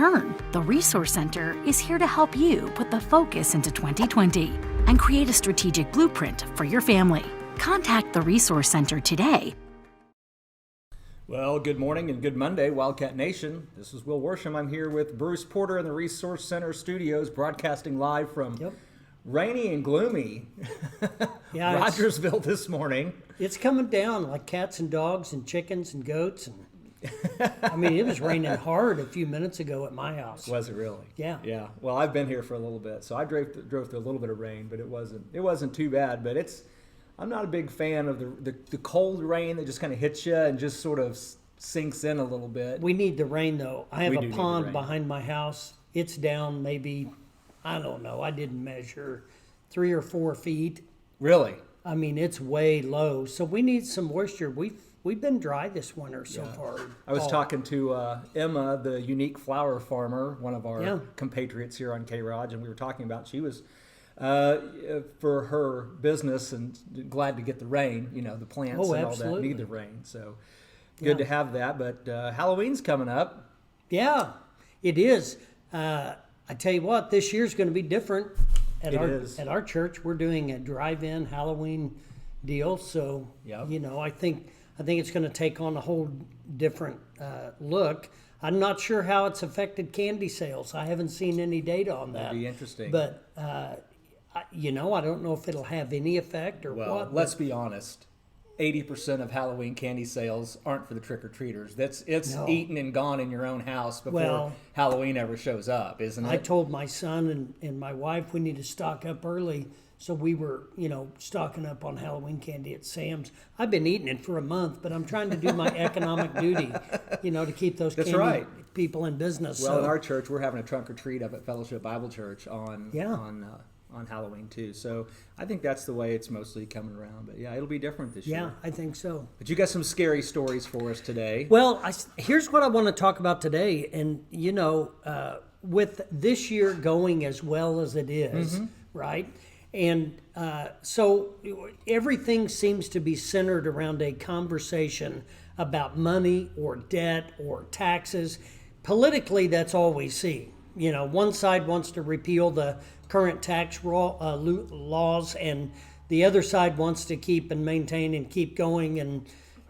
turn. The Resource Center is here to help you put the focus into 2020 and create a strategic blueprint for your family. Contact the Resource Center today. Well, good morning and good Monday, Wildcat Nation. This is Will Worsham. I'm here with Bruce Porter in the Resource Center studios, broadcasting live from rainy and gloomy Rogersville this morning. It's coming down like cats and dogs and chickens and goats. And I mean, it was raining hard a few minutes ago at my house. Was it really? Yeah. Yeah. Well, I've been here for a little bit, so I drove through a little bit of rain, but it wasn't too bad. But I'm not a big fan of the cold rain that just kind of hits you and just sort of sinks in a little bit. We need the rain, though. I have a pond behind my house. It's down maybe, I don't know, I didn't measure, 3 or 4 feet. Really? I mean, it's way low. So we need some moisture. We've been dry this winter so far. I was talking to Emma, the unique flower farmer, one of our compatriots here on K-ROG, and we were talking about she was for her business and glad to get the rain, the plants and all that need the rain. So good to have that. But Halloween's coming up. Yeah, it is. I tell you what, this year's going to be different. At our church, we're doing a drive-in Halloween deal. So, I think it's going to take on a whole different look. I'm not sure how it's affected candy sales. I haven't seen any data on that. That'd be interesting. But, I don't know if it'll have any effect or what. Well, let's be honest. 80% of Halloween candy sales aren't for the trick-or-treaters. It's eaten and gone in your own house before Halloween ever shows up, isn't it? I told my son and my wife we need to stock up early. So we were, stocking up on Halloween candy at Sam's. I've been eating it for a month, but I'm trying to do my economic duty, to keep those candy people in business. Well, in our church, we're having a trunk or treat up at Fellowship Bible Church on Halloween too. So I think that's the way it's mostly coming around. But it'll be different this year. Yeah, I think so. But you got some scary stories for us today. Well, here's what I want to talk about today. And, with this year going as well as it is, right? And so everything seems to be centered around a conversation about money or debt or taxes. Politically, that's all we see. One side wants to repeal the current tax laws, and the other side wants to keep and maintain and keep going. And,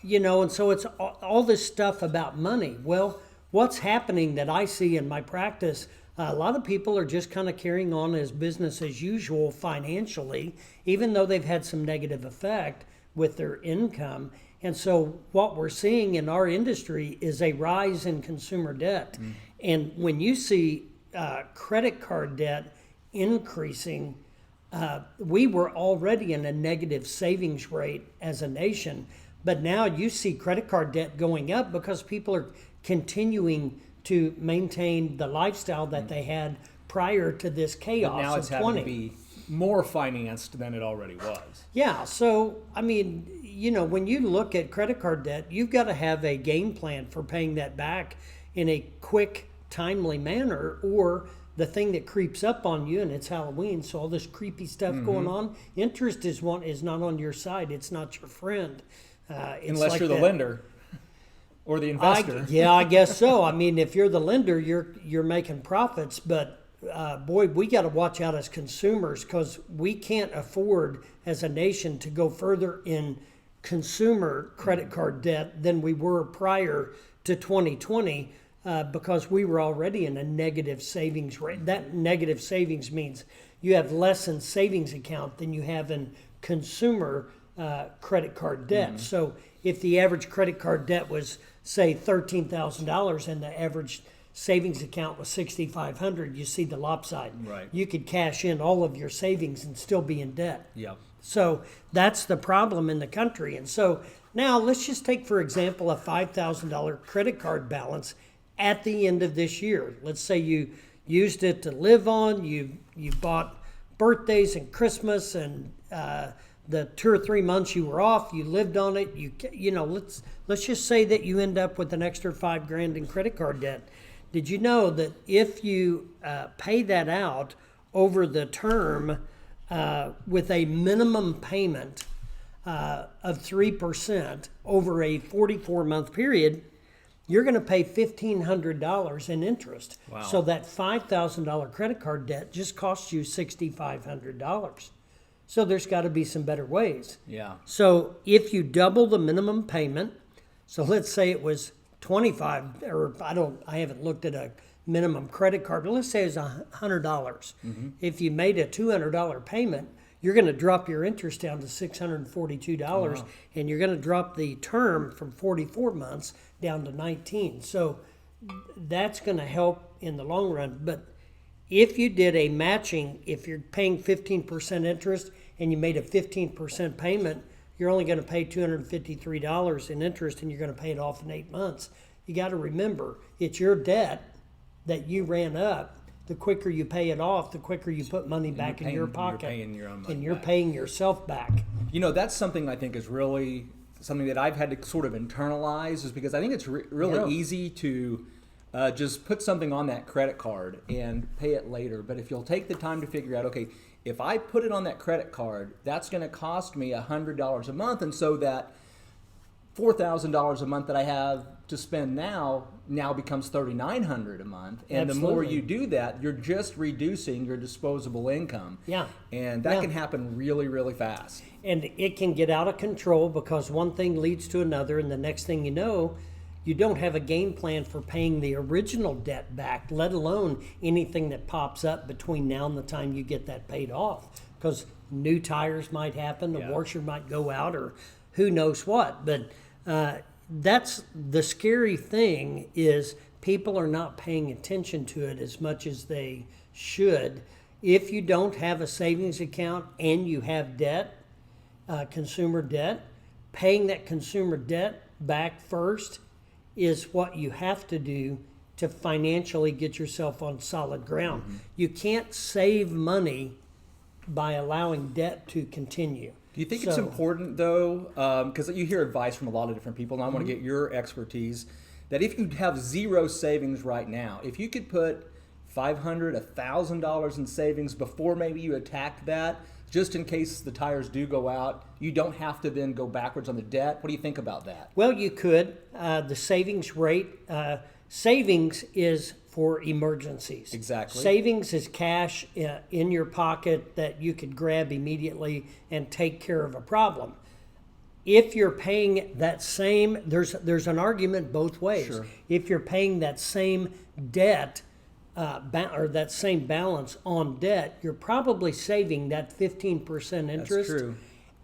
and so it's all this stuff about money. Well, what's happening that I see in my practice, a lot of people are just kind of carrying on as business as usual financially, even though they've had some negative effect with their income. And so what we're seeing in our industry is a rise in consumer debt. And when you see credit card debt increasing, we were already in a negative savings rate as a nation, but now you see credit card debt going up because people are continuing to maintain the lifestyle that they had prior to this chaos. But now it's having to be more financed than it already was. Yeah, so, I mean, when you look at credit card debt, you've got to have a game plan for paying that back in a quick, timely manner, or the thing that creeps up on you, and it's Halloween, so all this creepy stuff going on, interest is not on your side. It's not your friend. Unless like you're the lender. Or the investor. I guess so. I mean, if you're the lender, you're making profits. But boy, we got to watch out as consumers, because we can't afford as a nation to go further in consumer credit card debt than we were prior to 2020, because we were already in a negative savings rate. That negative savings means you have less in savings account than you have in consumer credit card debt. So if the average credit card debt was, say, $13,000 and the average savings account was $6,500, you see the lopside. Right. You could cash in all of your savings and still be in debt. Yep. So that's the problem in the country. And so now let's just take, for example, a $5,000 credit card balance at the end of this year. Let's say you used it to live on, you bought birthdays and Christmas and the 2 or 3 months you were off, you lived on it. Let's just say that you end up with an extra $5,000 in credit card debt. Did you know that if you pay that out over the term with a minimum payment of 3% over a 44-month period, you're going to pay $1,500 in interest. Wow. So that $5,000 credit card debt just costs you $6,500. So there's got to be some better ways. Yeah. So if you double the minimum payment, so let's say it was 25, or I haven't looked at a minimum credit card, but let's say it's $100. If you made a $200 payment, you're going to drop your interest down to $642, and you're going to drop the term from 44 months down to 19. So that's going to help in the long run. But if you did a matching, if you're paying 15% interest and you made a 15% payment, you're only going to pay $253 in interest, and you're going to pay it off in 8 months. You got to remember, it's your debt that you ran up. The quicker you pay it off, the quicker you put money back in your pocket. You're paying your own money and you're back. paying yourself back. You know, that's something I think is really something that I've had to sort of internalize, is because I think it's really easy to just put something on that credit card and pay it later. But if you'll take the time to figure out, okay, if I put it on that credit card, that's going to cost me $100 a month. And so that $4,000 a month that I have to spend now becomes $3,900 a month. And the more you do that, you're just reducing your disposable income. Yeah. And that can happen really, really fast. And it can get out of control because one thing leads to another, and the next thing you know, you don't have a game plan for paying the original debt back, let alone anything that pops up between now and the time you get that paid off. Because new tires might happen, the washer might go out, or who knows what. But that's the scary thing, is people are not paying attention to it as much as they should. If you don't have a savings account and you have debt, consumer debt, paying that consumer debt back first is what you have to do to financially get yourself on solid ground. You can't save money by allowing debt to continue. Do you think it's important, though, because you hear advice from a lot of different people, and I want to get your expertise, that if you have zero savings right now, if you could put $500, $1,000 in savings before maybe you attack that, just in case the tires do go out, you don't have to then go backwards on the debt. What do you think about that? Well, you could. The savings rate, savings is for emergencies. Exactly. Savings is cash in your pocket that you could grab immediately and take care of a problem. If you're paying that same, there's an argument both ways. Sure. If you're paying that same debt, or that same balance on debt, you're probably saving that 15% interest. That's true.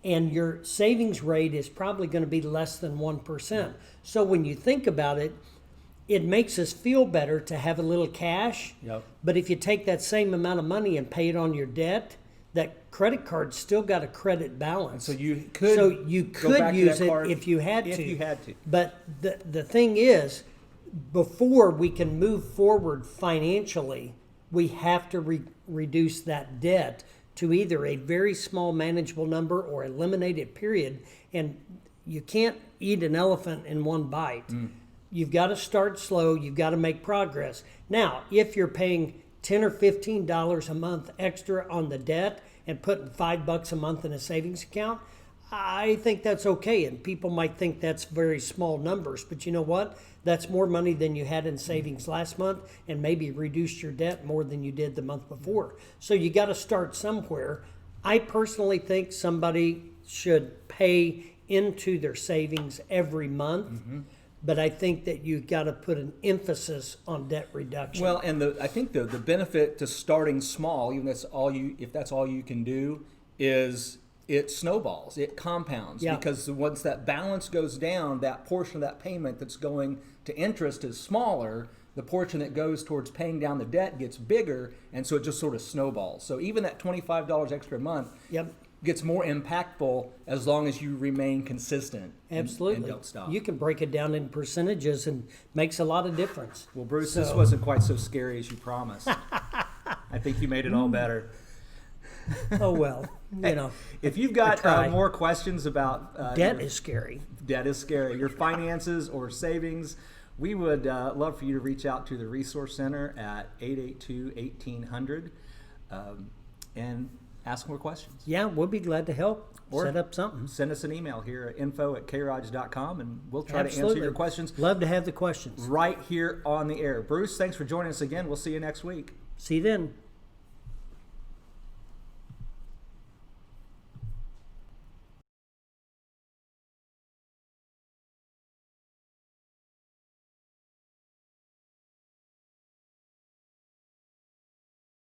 And your savings rate is probably going to be less than 1%. So when you think about it, it makes us feel better to have a little cash. Yep. But if you take that same amount of money and pay it on your debt, that credit card's still got a credit balance. So you could use it if you had to. But the thing is, before we can move forward financially, we have to reduce that debt to either a very small manageable number or eliminate it, period. And you can't eat an elephant in one bite. You've got to start slow. You've got to make progress. Now, if you're paying $10 or $15 a month extra on the debt and putting $5 a month in a savings account, I think that's okay. And people might think that's very small numbers, but you know what? That's more money than you had in savings last month, and maybe reduced your debt more than you did the month before. So you got to start somewhere. I personally think somebody should pay into their savings every month. But I think that you've got to put an emphasis on debt reduction. Well, and I think the benefit to starting small, even if that's all you can do, is it snowballs, it compounds. Yeah. Because once that balance goes down, that portion of that payment that's going to interest is smaller. The portion that goes towards paying down the debt gets bigger, and so it just sort of snowballs. So even that $25 extra a month gets more impactful as long as you remain consistent. Absolutely. And don't stop. You can break it down in percentages and makes a lot of difference. Well, Bruce, this wasn't quite so scary as you promised. I think you made it all better. Oh, well, you know. If you've got more questions about debt is scary. Debt is scary. Your finances or savings, we would love for you to reach out to the Resource Center at 882-1800. And ask more questions. Yeah, we'll be glad to help Or set up something. Send us an email here at info@krog.com, and we'll try to Absolutely. answer your questions Love to have the questions. right here on the air. Bruce, thanks for joining us again. We'll see you next week. See you then.